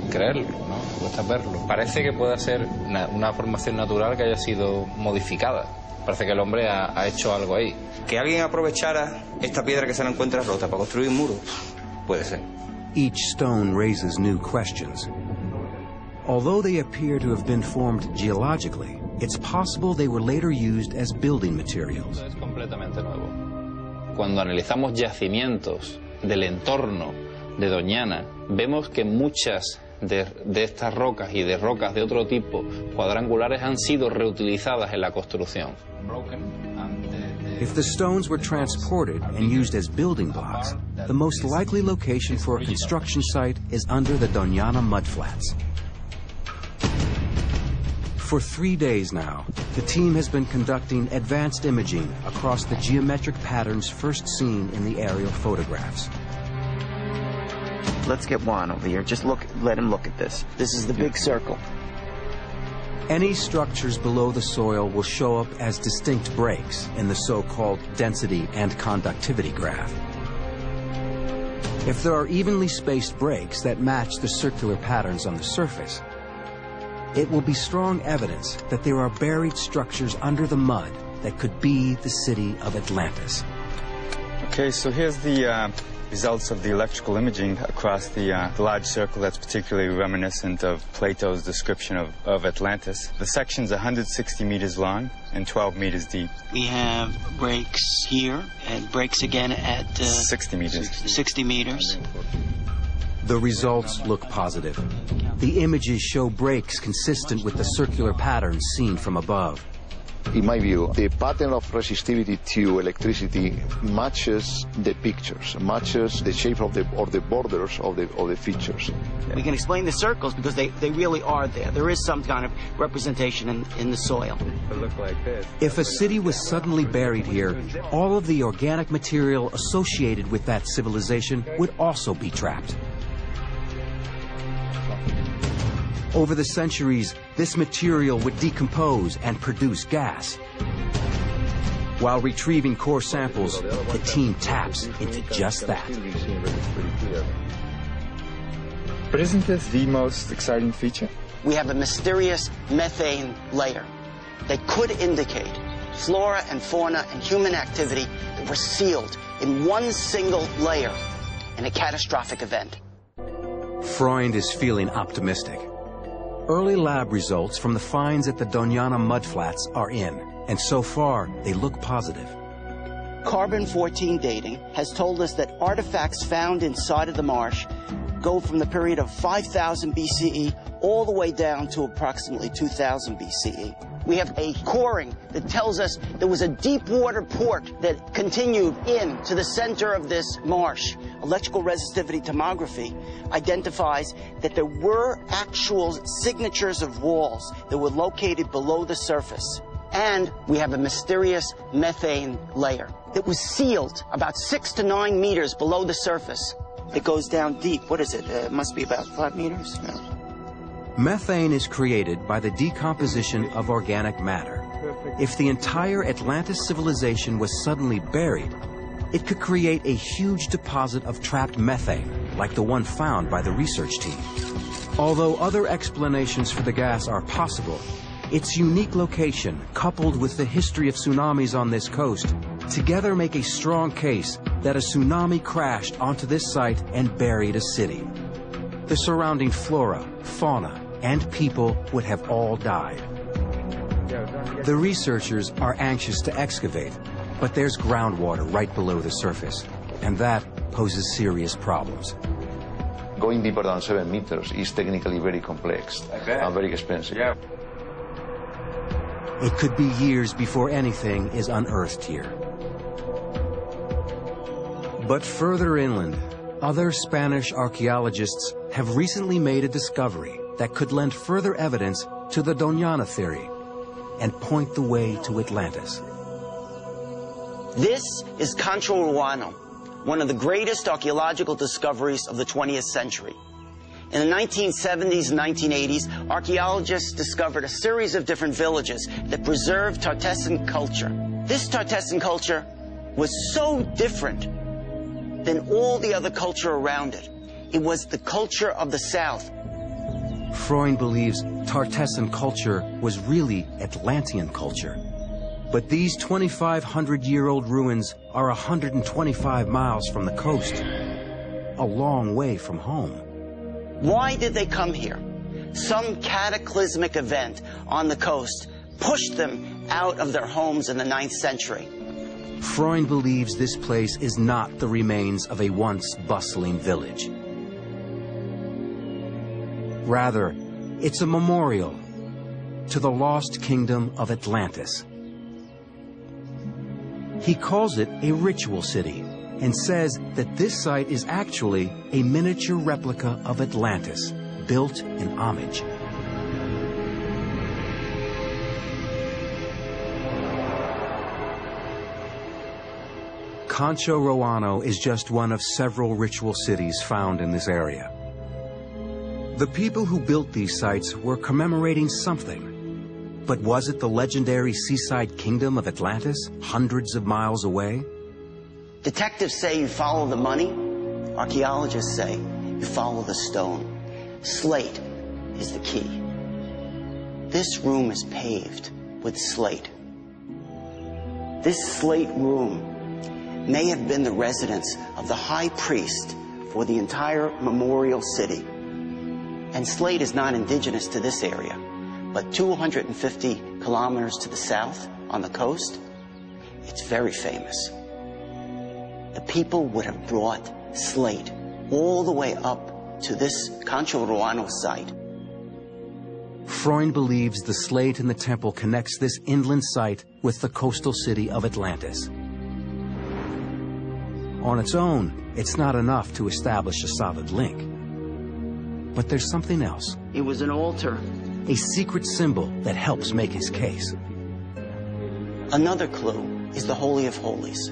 creerlo, ¿no? Cuesta verlo. Parece que pueda ser una formación natural que haya sido modificada. Parece que el hombre ha hecho algo ahí. Que alguien aprovechara esta piedra que se la encuentra rota para construir un muro, puede ser. Each stone raises new questions. Although they appear to have been formed geologically, it's possible they were later used as building materials. Es completamente nuevo. Cuando analizamos yacimientos del entorno de Doñana, vemos que muchas de estas rocas y de rocas de otro tipo cuadrangulares han sido reutilizadas en la construcción. If the stones were transported and used as building blocks, the most likely location for a construction site is under the Doñana mudflats. For 3 days now, the team has been conducting advanced imaging across the geometric patterns first seen in the aerial photographs. Let's get Juan over here. Just let him look at this. This is the big circle. Any structures below the soil will show up as distinct breaks in the so-called density and conductivity graph. If there are evenly spaced breaks that match the circular patterns on the surface, it will be strong evidence that there are buried structures under the mud that could be the city of Atlantis. Okay, so here's the results of the electrical imaging across the large circle that's particularly reminiscent of Plato's description of Atlantis. The section's 160 meters long and 12 meters deep. We have breaks here and breaks again at 60 meters. 60 meters. The results look positive. The images show breaks consistent with the circular patterns seen from above. In my view, the pattern of resistivity to electricity matches the pictures, matches the shape of the borders of the features. We can explain the circles because they really are there. There is some kind of representation in the soil. It look like this. If a city was suddenly buried here, all of the organic material associated with that civilization would also be trapped. Over the centuries, this material would decompose and produce gas. While retrieving core samples, the team taps into just that. But isn't this the most exciting feature? We have a mysterious methane layer that could indicate flora and fauna and human activity that were sealed in one single layer in a catastrophic event. Freund is feeling optimistic. Early lab results from the finds at the Doñana mudflats are in, and so far they look positive. Carbon-14 dating has told us that artifacts found inside of the marsh go from the period of 5,000 BCE all the way down to approximately 2,000 BCE. We have a coring that tells us there was a deep water port that continued in to the center of this marsh. Electrical resistivity tomography identifies that there were actual signatures of walls that were located below the surface. And we have a mysterious methane layer that was sealed about 6 to 9 meters below the surface. It goes down deep. What is it? It must be about 5 meters? No. Methane is created by the decomposition of organic matter. If the entire Atlantis civilization was suddenly buried, it could create a huge deposit of trapped methane, like the one found by the research team. Although other explanations for the gas are possible, its unique location, coupled with the history of tsunamis on this coast, together make a strong case that a tsunami crashed onto this site and buried a city. The surrounding flora, fauna, and people would have all died. The researchers are anxious to excavate, but there's groundwater right below the surface, and that poses serious problems. Going deeper than 7 meters is technically very complex and very expensive. Yeah. It could be years before anything is unearthed here. But further inland, other Spanish archaeologists have recently made a discovery that could lend further evidence to the Doñana theory and point the way to Atlantis. This is Concho-Ruano, one of the greatest archaeological discoveries of the 20th century. In the 1970s and 1980s, archaeologists discovered a series of different villages that preserved Tartessan culture. This Tartessan culture was so different than all the other culture around it. It was the culture of the South. Freund believes Tartessan culture was really Atlantean culture. But these 2,500-year-old ruins are 125 miles from the coast, a long way from home. Why did they come here? Some cataclysmic event on the coast pushed them out of their homes in the 9th century. Freund believes this place is not the remains of a once bustling village. Rather, it's a memorial to the lost kingdom of Atlantis. He calls it a ritual city and says that this site is actually a miniature replica of Atlantis, built in homage. Concho Roano is just one of several ritual cities found in this area. The people who built these sites were commemorating something. But was it the legendary seaside kingdom of Atlantis, hundreds of miles away? Detectives say you follow the money. Archaeologists say you follow the stone. Slate is the key. This room is paved with slate. This slate room may have been the residence of the high priest for the entire memorial city. And slate is not indigenous to this area, but 250 kilometers to the south on the coast, it's very famous. The people would have brought slate all the way up to this Concho Roano site. Freund believes the slate in the temple connects this inland site with the coastal city of Atlantis. On its own, it's not enough to establish a solid link. But there's something else. It was an altar. A secret symbol that helps make his case. Another clue is the Holy of Holies.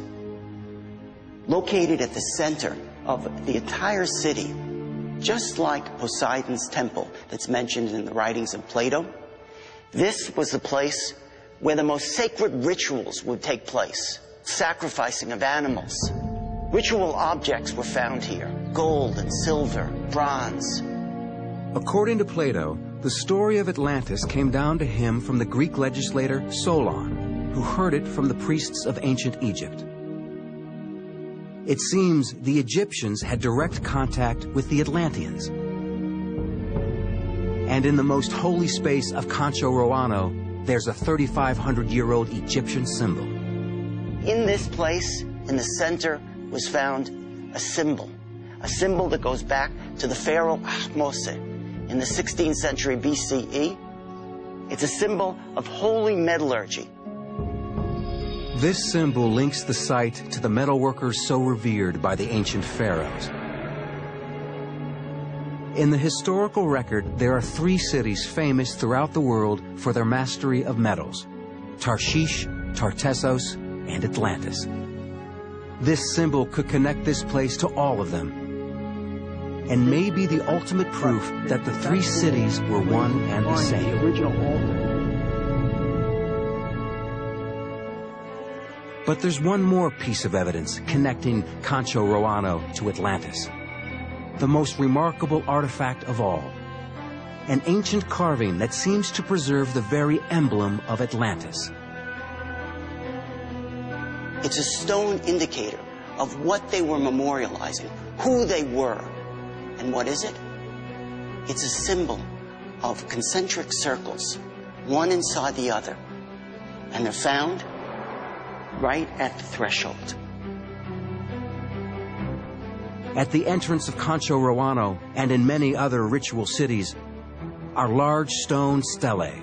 Located at the center of the entire city, just like Poseidon's temple that's mentioned in the writings of Plato, this was the place where the most sacred rituals would take place. Sacrificing of animals. Ritual objects were found here. Gold and silver, bronze. According to Plato, the story of Atlantis came down to him from the Greek legislator Solon, who heard it from the priests of ancient Egypt. It seems the Egyptians had direct contact with the Atlanteans. And in the most holy space of Concho Roano, there's a 3,500-year-old Egyptian symbol. In this place, in the center, was found a symbol that goes back to the pharaoh Ahmose in the 16th century BCE. It's a symbol of holy metallurgy. This symbol links the site to the metalworkers so revered by the ancient pharaohs. In the historical record, there are 3 cities famous throughout the world for their mastery of metals: Tarshish, Tartessos, and Atlantis. This symbol could connect this place to all of them, and may be the ultimate proof that the 3 cities were one and the same. But there's one more piece of evidence connecting Concho Roano to Atlantis. The most remarkable artifact of all. An ancient carving that seems to preserve the very emblem of Atlantis. It's a stone indicator of what they were memorializing, who they were. And what is it? It's a symbol of concentric circles, one inside the other. And they're found right at the threshold. At the entrance of Concho Roano and in many other ritual cities are large stone stelae.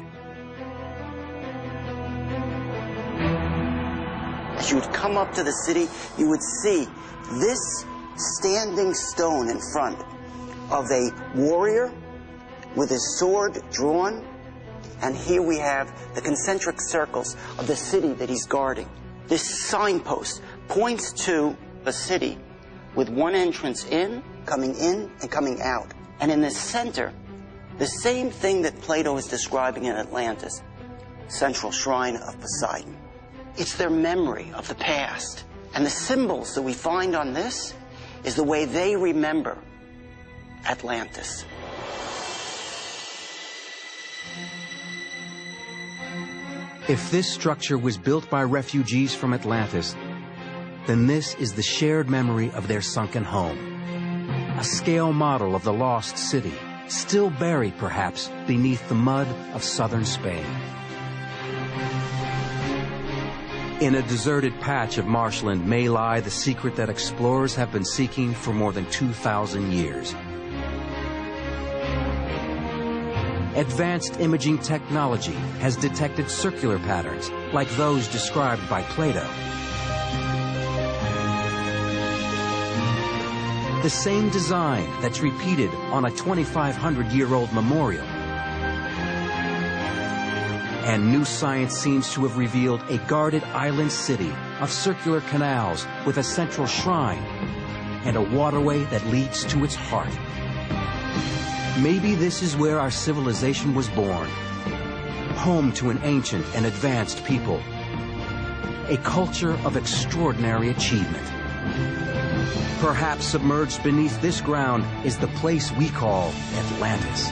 As you would come up to the city, you would see this standing stone in front of a warrior with his sword drawn, and here we have the concentric circles of the city that he's guarding. This signpost points to a city with one entrance in, and coming out. And in the center, the same thing that Plato is describing in Atlantis, central shrine of Poseidon. It's their memory of the past. And the symbols that we find on this is the way they remember Atlantis. If this structure was built by refugees from Atlantis, then this is the shared memory of their sunken home. A scale model of the lost city, still buried perhaps beneath the mud of southern Spain. In a deserted patch of marshland may lie the secret that explorers have been seeking for more than 2,000 years. Advanced imaging technology has detected circular patterns like those described by Plato. The same design that's repeated on a 2,500-year-old memorial. And new science seems to have revealed a guarded island city of circular canals with a central shrine and a waterway that leads to its heart. Maybe this is where our civilization was born, home to an ancient and advanced people, a culture of extraordinary achievement. Perhaps submerged beneath this ground is the place we call Atlantis.